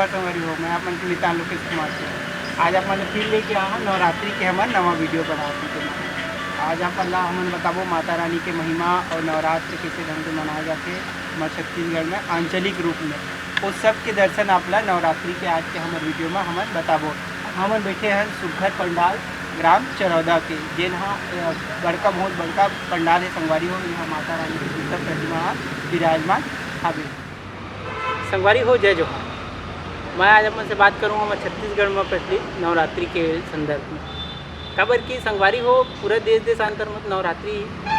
जोहार संगवारी हो। मैं अपन के नितान लोकेश कुमार से आज अपन फिर लेके आया नवरात्रि के हमन नवा वीडियो बनाते थे। आज अपन ला हमन बताबो माता रानी के महिमा और नवरात्र कैसे ढंग से मनाए जाते हमारे छत्तीसगढ़ में आंचलिक रूप में। उस सब के दर्शन आपला नवरात्रि के आज के हमारे वीडियो में हमन बताबो। हमन बैठे हैं सुघर पंडाल ग्राम चरौदा के जेन हाँ बड़का बहुत बड़का पंडाल है संगवारी हो। यहाँ माता रानी की सुंदर प्रतिमा विराजमान हावे। संगवारी हो जय जोहार। मैं आज अपन से बात करूँगा मैं छत्तीसगढ़ में प्रचलित नवरात्रि के संदर्भ में। खबर की संगवारी हो पूरे देश देशांतर में नवरात्रि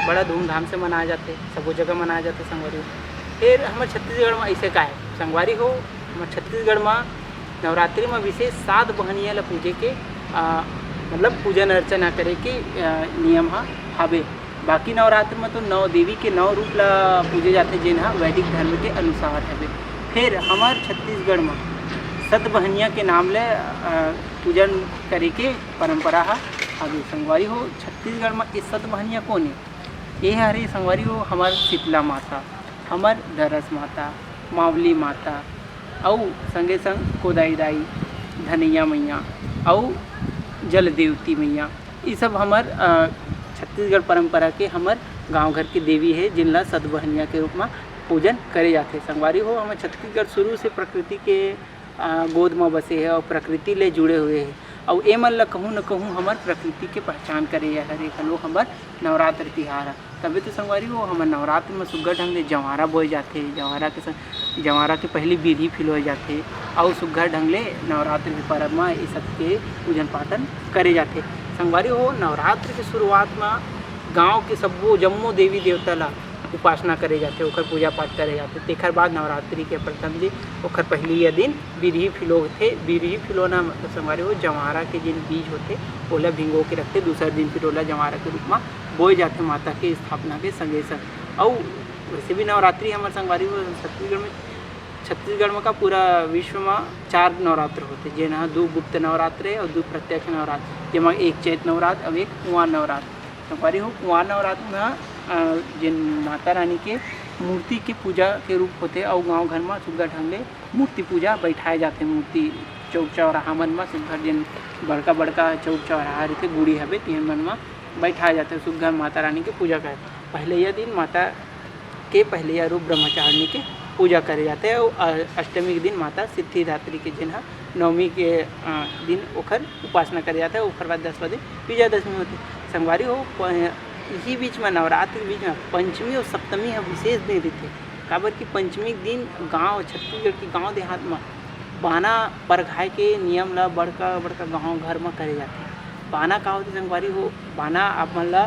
बड़ा धूमधाम से मनाया जाते, सब जगह मनाया जाते संगवारी हो। फिर हमारे छत्तीसगढ़ में ऐसे का है संगवारी हो। हमारे छत्तीसगढ़ में नवरात्रि में विशेष 7 बहनिया ला पूजे के मतलब पूजन अर्चना करे के नियम हावे। बाकी नवरात्र में तो 9 देवी के 9 रूप ला पूजे जाते जिन वैदिक धर्म के अनुसार है। फिर हमारे छत्तीसगढ़ में 7 बहनिया के नाम ले पूजन करे के परंपरा हावे संगवारी हो। छत्तीसगढ़ में ये 7 बहनिया कौन है? ये हरे संगवारी हो हमार शीतला माता, हमार दरस माता, मावली माता और संगे संग कोदाई दाई, धनैया मैया और जल देवती मैया। ये सब हमार छत्तीसगढ़ परंपरा के हमार गांव घर की देवी है जिनला 7 बहनिया के रूप में पूजन करे जाते संगवारी हो। हमारे छत्तीसगढ़ शुरू से प्रकृति के गोद में बसे है और प्रकृति ले जुड़े हुए हैं और ए मन ला कहूँ न कहूँ हमार प्रकृति के पहचान करे हर एक लोग हमार नवरात्र तिहार है। तभी तो संगवारी हो हमार नवरात्र में सुग्घर ढंग से जवारा बोए जाते, जवारा के पहले विधि फिलोए जाते और सुग्घर ढंग ले नवरात्र के पर्व में ये सब के पूजन पाठन करे जाते संगवारी हो। नवरात्र के शुरुआत में गाँव के सब्बो जम्मो देवी देवता ला उपासना करे जाते, ओकर पूजा पाठ करे जाते। तेखर बाद नवरात्रि के प्रथम दिन ओकर पहली यह दिन बिरही फिलो थे। बिरही फिलोना मतलब संगवारी हो जवारा के जिन बीज होते ओला भिंगो के रखते, दूसरा दिन फिर ओला जवारा के रूप में बोए जाते माता के स्थापना के संगे संग। और वैसे भी नवरात्रि हमारे संगवारी हो छत्तीसगढ़ में का पूरा विश्व में 4 नवरात्र होते जिन 2 गुप्त नवरात्र है और 2 प्रत्यक्ष नवरात्र, जिसमें एक चैत नवरात्र और एक कुंवार नवरात्र संगवारी हो। कुंवार नवरात्र में जिन माता रानी के मूर्ति के पूजा के रूप होते और गांव घर में सुग्घर ढंग ले मूर्ति पूजा बैठाए जाते। मूर्ति चौक चौराहा मन में सुग्घर जिन बड़का बड़का चौक चौराहा रहते गुड़ी हवे तीन मन में बैठाए जाते सुग्घर माता रानी के पूजा करे। पहले यह दिन माता के पहले यह रूप ब्रह्मचारिणी के पूजा करे जाते हैं और अष्टमी के दिन माता सिद्धिदात्री के जिन नवमी के दिन ओखर उपासना करे जाता है। ओखर बाद 10वां दिन विजयादशमी होती संगवारी हो। इसी बीच में नवरात्र के बीच में पंचमी और सप्तमी विशेष दिन रहते काबर की पंचमी दिन गांव छत्तीसगढ़ के गांव देहात में बाना परघाए के नियम ला बड़का बड़का गांव घर में करे जाते। बाना का होती संगवारी हो बाना आप मन ला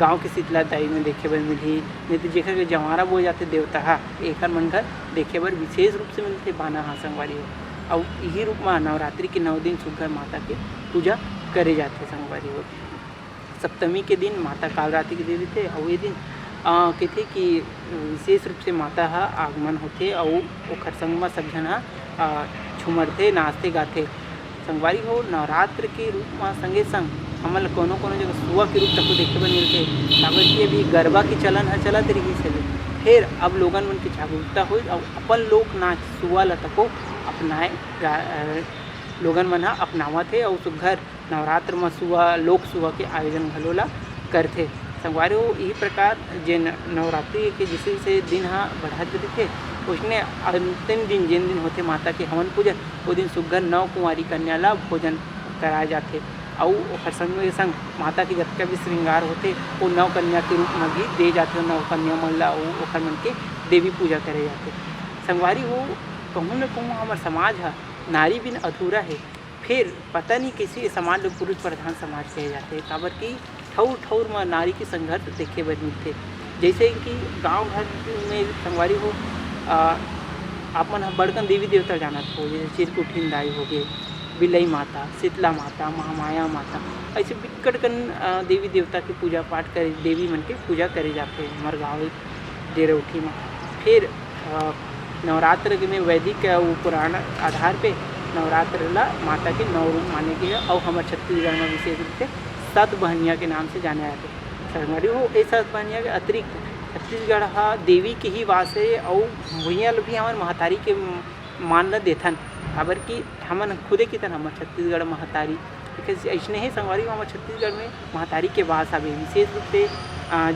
गाँव के शीतला दाई में देखे बर मिलही, नहीं तो जेकर के जवारा बोए जाते देवता एक मन घर देखे बर विशेष रूप से मिलते बाना संगवारी हो। और यही रूप में नवरात्रि के 9 दिन सुग्घर माता के पूजा करे जाते संगवारी हो। सप्तमी के दिन माता कालरात्रि के देवी थे और ये दिन कहते कि विशेष रूप से माता आगमन होते और ओखर संग में सब जन झूमरते नाचते गाते संगवारी हो। नवरात्र के रूप में संगे संग हमन कोनो जगह सुआ के रूप तक देखे बर मिलते काबर कि अभी गरबा के चलन चलत रही से फिर अब लोगन मन के जागरूकता हो और अपन लोक नाच सुआ ला तको अपनाए लोगन मन अपनावत है और सुघर नवरात्र में लोक सुआ के आयोजन घलोला करते संगवारी हो। यही प्रकार जिन नवरात्रि के जैसे दिन बढ़त रहते उसने अंतिम दिन जिन दिन होते माता के हवन पूजन वो दिन सुघर 9 कुंवारी कन्या ला भोजन कराए जाते और ओखर संग माता के जतका भी श्रृंगार होते वो 9 कन्या के रूप में भी दे जाते। 9 कन्या मन ला ओखर मन के देवी पूजा करे जाते संगवारी हो। कहूँ न कहूँ हमारे समाज नारी बिन अधूरा है। फिर पता नहीं किसी समाज लोग पुरुष प्रधान समाज कहे जाते हैं काबर की ठौर ठौर में नारी के संघर्ष देखे बर मिलते। जैसे कि गांव घर में संगवारी हो आप मन बड़कन देवी देवता जानत हो जैसे चिरकुटिन दाई हो गए, बिलई माता, शीतला माता, महामाया माता, ऐसे बिकटकन देवी देवता की पूजा पाठ करे देवी मन के पूजा करे जाते हैं हमारे गाँव डेरौठी में। फिर नवरात्र में वैदिक पुराण आधार पे नवरात्र ला माता के 9 रूप माने गए और हमारे छत्तीसगढ़ में विशेष रूप से 7 बहनिया के नाम से जाने जाते संगवारी हो। ये 7 बहनिया के अतिरिक्त छत्तीसगढ़ देवी के ही वास है और भैया भी हमारे महतारी के मान ल देथन काबर कि हमन खुदे की तरह हमर छत्तीसगढ़ महतारी ऐसने ही संगवारी हमर छत्तीसगढ़ में महतारी के वास हवे। विशेष रूप से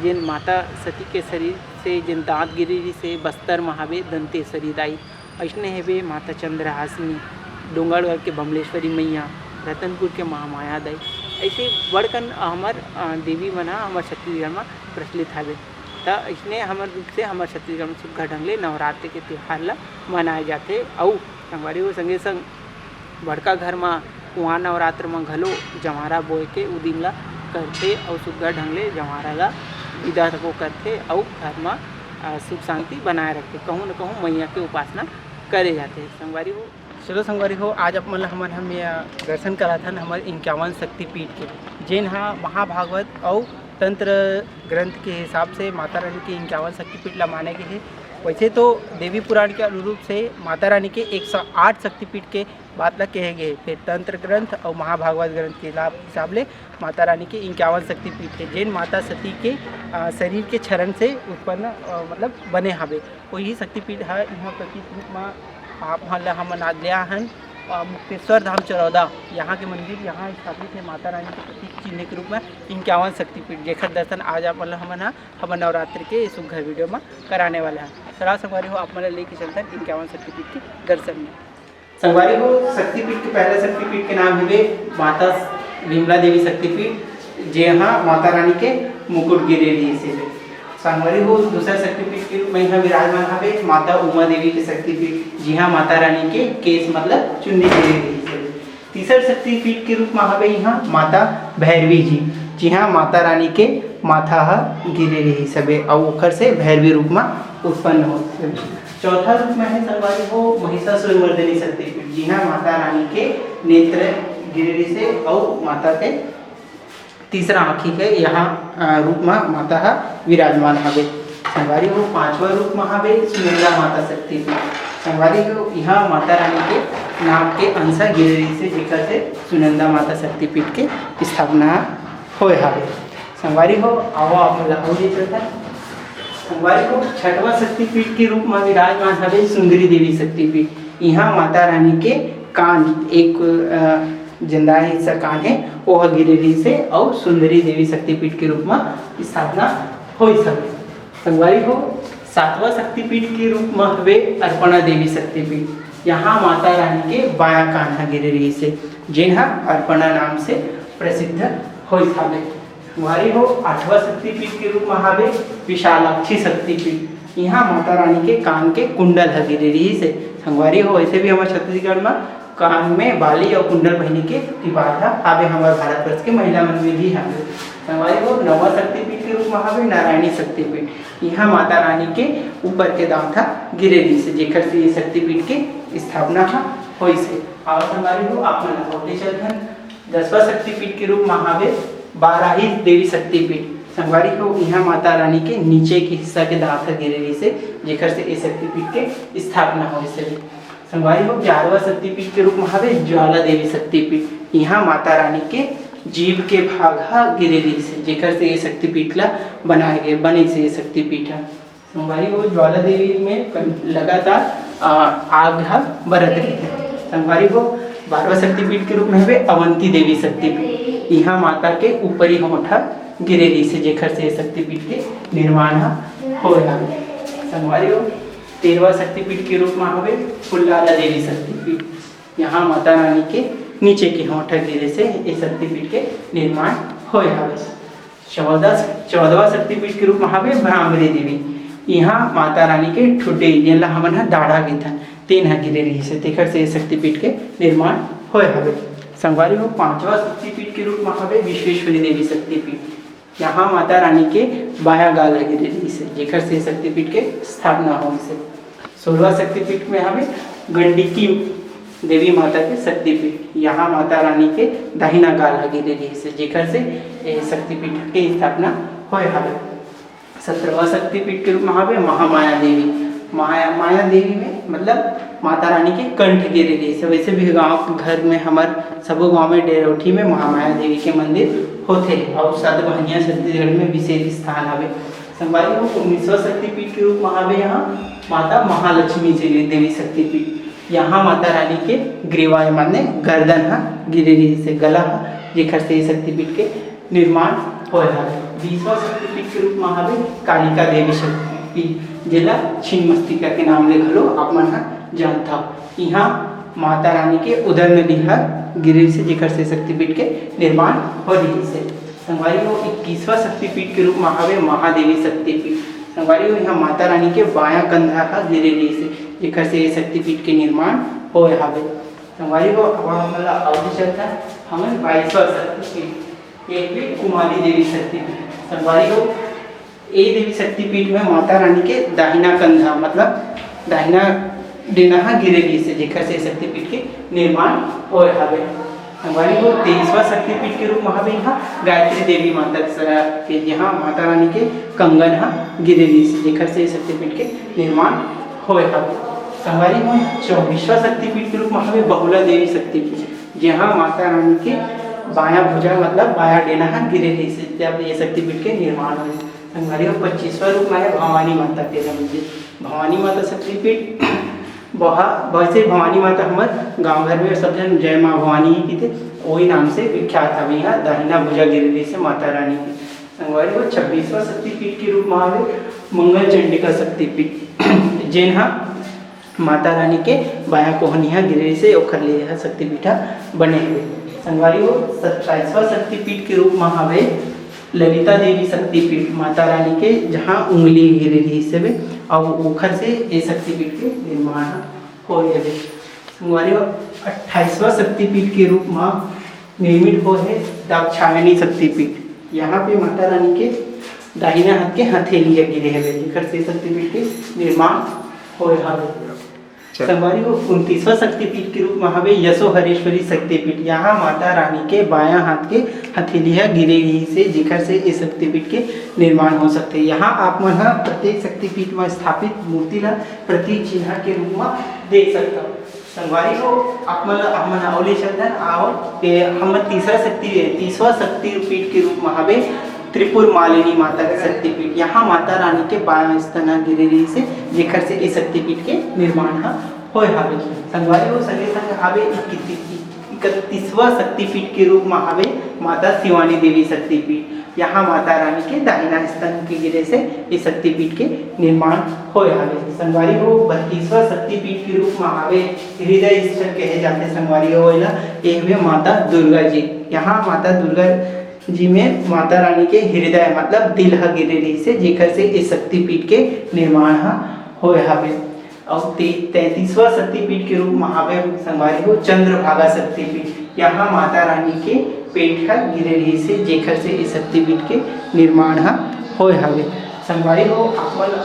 जेन माता सती के शरीर से जेन दाँत गिरे से बस्तर में हवे दंतेश्वरी दाई, ऐसने हेबे माता चंद्रहासिनी, डोंगरगढ़ के बमलेश्वरी मैया, रतनपुर के महामाया दाई, ऐसे बड़कन हमर देवी मन हमर छत्तीसगढ़ में प्रचलित हवे। तो इसने हमर रूप से हमर छत्तीसगढ़ में सुग्घर ढंग ले नवरात्रि के त्यौहार ला मनाए जाथे। अउ संगवारी हो संगे संग बड़का घर में कुआं नवरात्र में घलो जवारा बोए के उ दिन ला करथे और सुग्घर ढंग ले जवारा ला विदा को करथे और घर में सुख शांति बनाए रखथे। कहूँ न कहूँ मैया के उपासना करे जाते। संगवारी हो चलो संगवारी हो आज अपन हमन हम दर्शन कराथन हमर 51 शक्तिपीठ के, जेन हा महाभागवत और तंत्र ग्रंथ के हिसाब से माता रानी की 51 शक्तिपीठ ला माने गए हैं। वैसे तो देवी पुराण के अनुरूप से माता रानी के 108 शक्तिपीठ के बात ला कहे गए, फिर तंत्र ग्रंथ और महाभागवत ग्रंथ के हिसाब ले माता रानी के 51 शक्तिपीठ है, जेन माता सती के शरीर के क्षरण से उत्पन्न मतलब बने हवे। वही शक्तिपीठ है यहाँ प्रतीक रूप में आप हमन आज लिया हन मुक्तेश्वर धाम चरौदा, यहाँ के मंदिर यहाँ स्थापित है माता रानी के प्रतीक चिन्ह के रूप में 51 शक्तिपीठ, जेकर दर्शन आज आप हमन नवरात्रि के सुघर वीडियो में कराने वाला है। सरा संगवारी हो आप मन लेके चलते हैं 51 शक्तिपीठ के दर्शन में। संगवारी हो शक्तिपीठ के पहले शक्तिपीठ के नाम है माता विमला देवी शक्तिपीठ, जे यहाँ माता रानी के मुकुट गिरे रही से। संगवारी हो दूसरा शक्तिपीठ के रूप में यहाँ विराजमान हवे माता उमा देवी के शक्तिपीठ, जी हाँ माता रानी के केस मतलब चुन्नी गिरे रही से। तीसरा शक्तिपीठ के रूप में हवे यहाँ माता भैरवी जी हाँ माता रानी के माथा गिरे रही सबे और ओखर से भैरवी रूप में उत्पन्न हो। चौथा रूप में है संगवारी हो महिषासुरमर्दिनी शक्तिपीठ, जी हाँ माता रानी के नेत्र गिरे रही से और माता के तीसरा आँखी के यहाँ रूप में माता विराजमान हवे। संगवारी हो पांचवा रूप में हवे सुनंदा माता शक्तिपीठ, संगवारी हो यहाँ माता रानी के नाम के अंश गिरे से जेकर से सुनंदा माता शक्तिपीठ के स्थापना होए हवे। संगवारी हो आओ आप चलता। संगवारी हो छठवा शक्तिपीठ के रूप में विराजमान हवे सुंदरी देवी शक्तिपीठ, यहाँ माता रानी के कान एक जिंदा हिस्सा कान है वह गिरिरी से और सुंदरी देवी शक्तिपीठ के रूप में स्थापना हो सके। संगवारी हो सातवां शक्तिपीठ के रूप में हवे अर्पणा देवी शक्तिपीठ, यहाँ माता रानी के बाया कान गिरिरी से जिन्हा अर्पणा नाम से प्रसिद्ध हो सके। संगवारी हो आठवां शक्तिपीठ के रूप में हवे विशालाक्षी शक्तिपीठ, यहाँ माता रानी के कान के कुंडल गिरिरी से। संगवारी हो ऐसे भी हमारे छत्तीसगढ़ में कान में बाली और कुंडल पहने के रिवाज हवे हमारे भारतवर्ष के महिला मन में भी हवे। संगवारी हो नवा शक्तिपीठ के रूप में हवे नारायणी शक्तिपीठ, यहाँ माता रानी के ऊपर के दाम था गिरेली से जेकर से ये शक्तिपीठ के स्थापना हुई से। और संगवारी हो आप लौटे चलते 10वां शक्तिपीठ के रूप में हवे बाराही देवी शक्तिपीठ, संगवारी हो यहाँ माता रानी के नीचे के हिस्सा के दाम था गिरेली से जेकर से ये शक्तिपीठ के स्थापना हुई से। संगवारी हो 11वां शक्तिपीठ के रूप में हवे ज्वाला देवी शक्तिपीठ, यहाँ माता रानी के जीव के भाग गिरेली से जेकर से ये शक्तिपीठ ला बनाए गए बने से ये शक्तिपीठ है। संगवारी हो ज्वाला देवी में लगातार आग बरत रही है। संगवारी हो 12वां शक्तिपीठ के रूप में हवे अवंती देवी शक्तिपीठ, यहाँ माता के ऊपरी होठा गिरेली से जेकर से ये शक्तिपीठ के निर्माण हो रहा है। संगवारी हो 13वां शक्तिपीठ के रूप में हवे फुल्लाला देवी शक्तिपीठ, यहाँ माता रानी के नीचे के होठ गिरे से इस शक्तिपीठ के निर्माण होए हवे। 14वां शक्तिपीठ के रूप में हवे भ्रामरी देवी, यहाँ माता रानी के ठुड्डे जेला हमन दाढ़ा गिथन तीन गिरे रही से तेकर से शक्तिपीठ के निर्माण होए हवे। संगवारी हो 5वां शक्तिपीठ के रूप में हवे विश्वेश्वरी देवी शक्तिपीठ, यहाँ माता रानी के बाया गाल गिरे रही से जेकर से शक्तिपीठ के स्थापना हो से। 16वां शक्तिपीठ में हमें गंडकी देवी माता के शक्तिपीठ, यहाँ माता रानी के दाहिना गाल गिरे रही से जेकर से शक्तिपीठ के स्थापना होए हवे। 17वां शक्तिपीठ के रूप में हवे महामाया देवी, माया देवी में मतलब माता रानी के कंठ गिरे रही से। वैसे भी गांव घर में हमारे सबो गांव में डेरोठी में महामाया देवी के मंदिर होते हैं और सदभनिया छत्तीसगढ़ में विशेष स्थान हवे। संगवारी हो 19वां शक्तिपीठ के रूप में हवे यहाँ माता महालक्ष्मी देवी शक्तिपीठ, यहाँ माता रानी के ग्रीवा माने गर्दन हा गिरे रही से गला हा जेखर से शक्तिपीठ के निर्माण होय हवे। 20वां शक्तिपीठ के रूप में हवे कालिका देवी शक्तिपीठ जेला छिन्नमस्तिका के नाम ले घलो आप मन हा जानता। यहाँ माता रानी के उदर नदी हर गिरे से जेखर से शक्तिपीठ के निर्माण हो रही से। संगवारी हो 21वां शक्तिपीठ के रूप में हवे महादेवी शक्तिपीठ। संगवारी हो यहाँ माता रानी के बायां कंधा हा गिरे रही से जेखर से शक्तिपीठ के निर्माण होय हवे। संगवारी हो अब हमला अवधि चलता हमन 22वां शक्तिपीठ एक भी कुमारी देवी शक्तिपीठ। संगवारी हो ए देवी शक्तिपीठ में माता रानी के दाहिना कंधा मतलब दाहिना डेना हा गिरे रही से जेखर से शक्तिपीठ के निर्माण होय हवे। हमारी वो 23वां शक्तिपीठ के रूप में हवे यहाँ गायत्री देवी माता के यहाँ माता रानी के कंगन हा गिरे रही से जेखर से शक्तिपीठ के निर्माण होय हवे। हमारी वो 24वां शक्तिपीठ के रूप में हवे बहुला देवी शक्तिपीठ जहाँ माता रानी के बायां भुजा मतलब बायां डेना हा गिरे रही से जब ये शक्तिपीठ के निर्माण हुए। हमारी वो 25वां रूप में है भवानी माता के मंदिर। भवानी माता शक्तिपीठ वैसे भवानी माता हमारे गांव घर में सब जन जय माँ भवानी ही की थे वही नाम से विख्यात है। यहाँ दाहिना भुजा गिरी से माता रानी की। संगवारी वो 26वां शक्तिपीठ के रूप में आवे मंगल चंडिका शक्तिपीठ जेन माता रानी के बाया कोहनिया गिरी से ओखर ले शक्तिपीठा बने हुए। संगवारी वो 27वां शक्तिपीठ के रूप में आवे ललिता देवी शक्तिपीठ माता रानी के जहाँ उंगली गिरे रही से और ओखर से ये शक्तिपीठ के निर्माण हो रहे। संगवारी 28वां शक्तिपीठ के रूप में निर्मित हो है दाक्षायणी शक्तिपीठ। यहाँ पे माता रानी के दाहिने हाथ के हथेली गिरे है जेखर से शक्तिपीठ के निर्माण हो हवे। संगवारी को 29वां शक्तिपीठ के रूप में हवे यशोहरेश्वरी शक्तिपीठ। यहाँ माता रानी के बायां हाथ के हथेलिया गिरे रही से जेखर से इस शक्तिपीठ के निर्माण हो सकते। यहाँ आप मन प्रत्येक शक्तिपीठ में स्थापित मूर्ति ला प्रतीक चिन्ह के रूप में देख सकता हो। संगवारी को आप मन अवले चंदन आओ हम 30वां शक्तिपीठ के रूप में हवे त्रिपुर मालिनी माता के शक्तिपीठ। यहाँ माता रानी के बायां स्तन गिरे रही से जेखर से इस शक्तिपीठ के निर्माण होय हवे। संगवारी हो संगे संग हवे 31वां शक्तिपीठ के रूप में हवे माता शिवानी देवी शक्तिपीठ। यहाँ माता रानी के दाहिना स्तन के गिरे से इस शक्तिपीठ के निर्माण होय हवे। संगवारी हो 32वां शक्तिपीठ के रूप में हवे हृदय स्थल कहे जाते। संगवारी हो ये माता दुर्गा जी। यहाँ माता दुर्गा जी में माता रानी के हृदय मतलब दिल हा गिरे रही से जेखर से इस शक्तिपीठ के निर्माण होय हवे। और 33वां शक्तिपीठ के रूप में हवे संगवारी हो चंद्रभागा शक्तिपीठ। यहाँ माता रानी के पेट हा गिरे रही से जेखर से इस शक्तिपीठ के निर्माण होय हवे। संगवारी हो अपन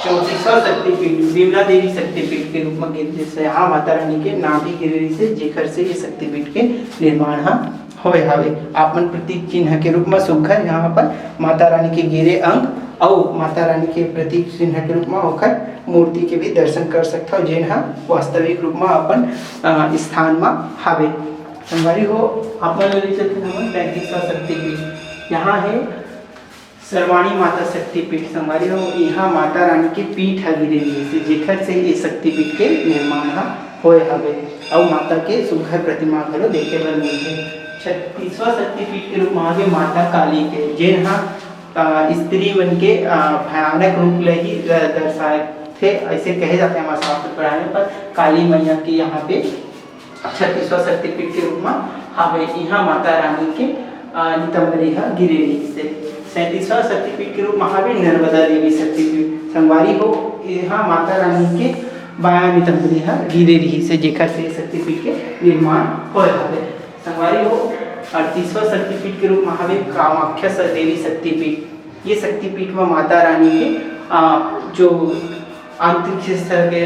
34वां शक्तिपीठ विमला देवी शक्तिपीठ के रूप में गिरे से यहाँ माता रानी के नाभि गिरे रही से जेखर से इस शक्तिपीठ के निर्माण होय हवे। आपन प्रतीक चिन्ह के रूप में सुघर यहाँ पर माता रानी के गिरे अंग और माता रानी के प्रतीक चिन्ह के रूप में ओखर मूर्ति के भी दर्शन कर सकता हो जेन वास्तविक रूप में अपन स्थान में हवे। संगवारी हो अपन 35वां शक्तिपीठ यहाँ है सर्वाणी माता शक्तिपीठ। संगवारी हो यहाँ माता रानी के पीठ गिरे रही से जेखर से इस शक्तिपीठ के निर्माण होय हवे और माता के सुघर प्रतिमा घलो देखे बर मिलथे। 36वां शक्तिपीठ के रूप में आगे माता काली के जेन स्त्री मन के भयानक रूप ले ही दर्शाए थे ऐसे कहे जाते हैं हमारे शास्त्र पढ़ाने पर। काली मैया के यहाँ पे 36वां शक्तिपीठ के रूप में हवे। यहाँ माता रानी के नितंबरी गिरे रही से। 37वां शक्तिपीठ के रूप में हवे नर्मदा देवी शक्तिपीठ। संगवारी हो यहाँ माता रानी के बायां नितंबरी गिरे रही से जेखर से शक्तिपीठ के निर्माण होय हवे। संगवारी हो 38वां शक्तिपीठ के रूप में हवे कामाख्या देवी शक्तिपीठ। ये शक्तिपीठ में माता रानी के जो आंतरिक स्थल के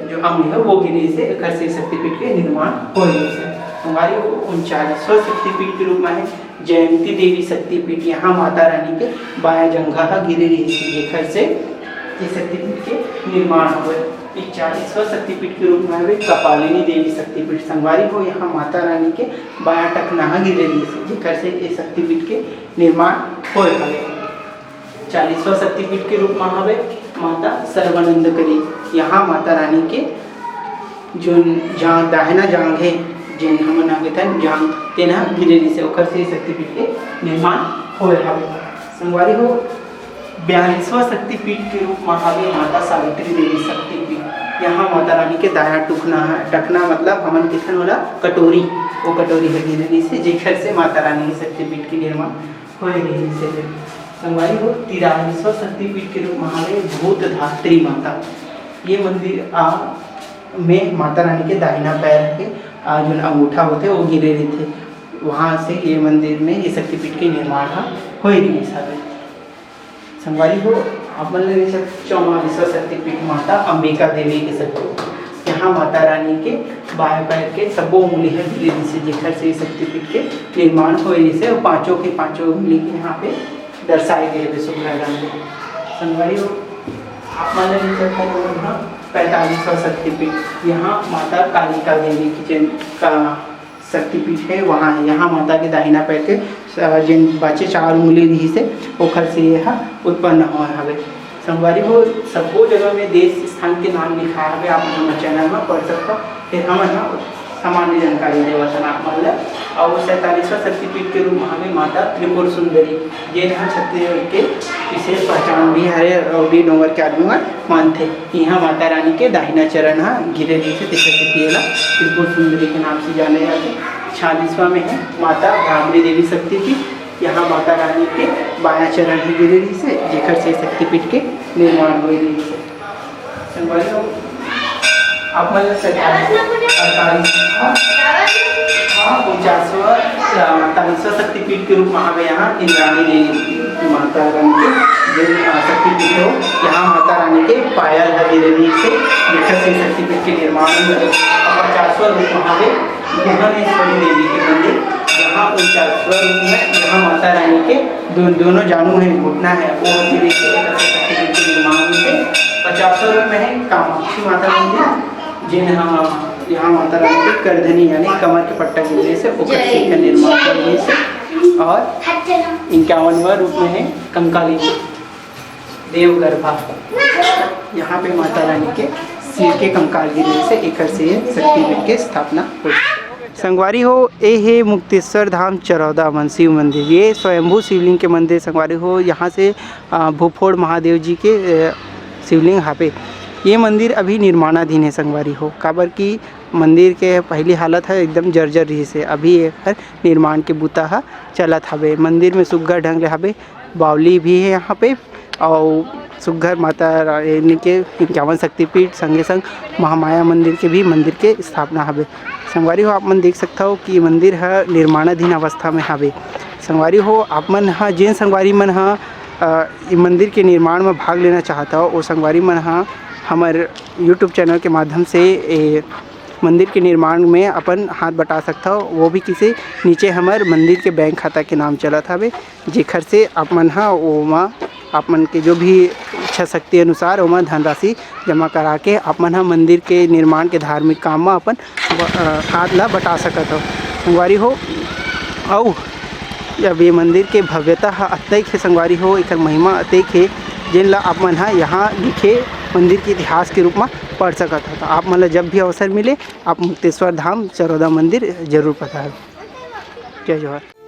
जो अंग है वो गिरे से जेखर से शक्तिपीठ के निर्माण होय हवे। हमारी 39वां शक्तिपीठ के रूप में है जयंती देवी शक्तिपीठ। यहाँ माता रानी के बायां जंघा गिरे रही से जेखर से इस शक्तिपीठ के निर्माण हुए। 41वां शक्तिपीठ के रूप में है कपालिनी देवी शक्तिपीठ। संगवारी हो यहाँ माता रानी के बायां टखना गिरे रही से जेखर से इस शक्तिपीठ के निर्माण होय हवे। 40वां शक्तिपीठ के रूप में हवे माता सर्वानंदकरी। यहाँ माता रानी के जो जहाँ दाहिना जांग है जिन हमन आगे था जांग तेना गिरे से ओकर से शक्तिपीठ के निर्माण होए हवे। संगवारी हो 42वां शक्तिपीठ के रूप में हवे माता सावित्री देवी शक्तिपीठ। यहाँ माता रानी के दाया टकना मतलब हमन किथन होला कटोरी, वो कटोरी है गिरे से जेखर से माता रानी के शक्तिपीठ के निर्माण होए रही से। संगवारी हो 43वां शक्तिपीठ के रूप में हवे भूत धात्री माता। ये मंदिर में माता रानी के दाहिना पैर के जो अंगूठा होते वो गिरे रहे थे, वहाँ से ये मंदिर में ये शक्तिपीठ के निर्माण हो रही है। संगवारी हो अपन ले 44वां शक्तिपीठ माता अंबिका देवी के शक्ति। यहाँ माता रानी के बाएं पैर के सबो उंगली है गिरे से जेखर से शक्तिपीठ के निर्माण हो रही से और पांचों के पांचों उंगली के यहाँ पे दर्शाए गए सुखराम। संगवारी हो अपन ले 45वां शक्तिपीठ। यहाँ माता कालिका देवी की का शक्तिपीठ है वहाँ है। यहाँ माता के दाहिना पैर के जिन बचे 4 उंगली रही से ओखर से यह उत्पन्न हुआ हवे। संगवारी हो सबो जगह में देश स्थान के नाम लिखा हवे, आप हमारे चैनल में पढ़ सकता। फिर हम सामान्य जानकारी देवतन आप मन ला। और 47वां शक्तिपीठ के रूप में हमें माता त्रिपुर सुंदरी ये छत्तीसगढ़ के विशेष पहचान भी है और डी डोंगर के आदमी मानते। यहाँ माता रानी के दाहिना चरण गिरे रही से त्रिपुर सुंदरी के नाम से जाने जाते। 46वां में है माता भ्रामरी देवी शक्तिपीठ। यहाँ माता रानी के बायां चरण ही गिरे रही से जेखर से शक्तिपीठ के निर्माण हो रही से। आप मतलब 48वां शक्तिपीठ के रूप में हमें यहाँ इंद्राणी देवी माता रानी के जो शक्तिपीठ हो। यहाँ माता रानी के पायल देवी से जेखर से शक्तिपीठ के निर्माण हुए। 50वां रूप में हमें भुवनेश्वरी देवी के मंदिर। यहाँ 49वां रूप में यहाँ माता रानी के दोनों जानू है घुटना है वो शक्तिपीठ के निर्माण हुए। 50वां रूप में है कामाक्षी माता मंदिर जिन यहाँ माता रानी के करधनी यानी कमर के पट्टा गिरने से का निर्माण करने से। और 51वां रूप में है कंकाली देवगर्भा। यहाँ पे माता रानी के सिर के कंकाल गिरने से एक से शक्तिपीठ की स्थापना हुई। संगवारी हो ये है मुक्तेश्वर धाम चरौदा मन शिव मंदिर। ये स्वयंभू शिवलिंग के मंदिर संगवारी हो। यहाँ से भूफोड़ महादेव जी के शिवलिंग यहाँ पे ये मंदिर अभी निर्माणाधीन है संगवारी हो। काबर की मंदिर के पहली हालत है एकदम जर्जर रही से, अभी एक निर्माण के बूता चलत हवे। मंदिर में सुघ्घर ढंग ले हवे, बावली भी है यहाँ पे और सुघ्घर माता रानी के 51 शक्तिपीठ संगे संग महामाया मंदिर के भी मंदिर के स्थापना हवे। संगवारी हो आप मन देख सकता हो कि मंदिर है निर्माणाधीन अवस्था में हवे। संगवारी हो आप मन जिन संगवारी मन मंदिर के निर्माण में भाग लेना चाहता हो वो संगवारी मन हमारे YouTube चैनल के माध्यम से मंदिर के निर्माण में अपन हाथ बटा सकता हो। वो भी किसी नीचे हमारे मंदिर के बैंक खाता के नाम चला था वे जेखर से आप मन ओमा आप मन के जो भी इच्छा शक्ति अनुसार ओमा धनराशि जमा करा के आप मन मंदिर के निर्माण के धार्मिक काम में अपन हाथ ला बटा सकत हो। संगवारी हो और अब ये मंदिर के भव्यता अतैक है संगवारी हो, एक महिमा अतैक है जिन ला आप मन यहाँ लिखे मंदिर के इतिहास के रूप में पढ़ सकत हो। तो आप मन जब भी अवसर मिले आप मुक्तेश्वर धाम चरौदा मंदिर जरूर पधारो। जय जवाहर।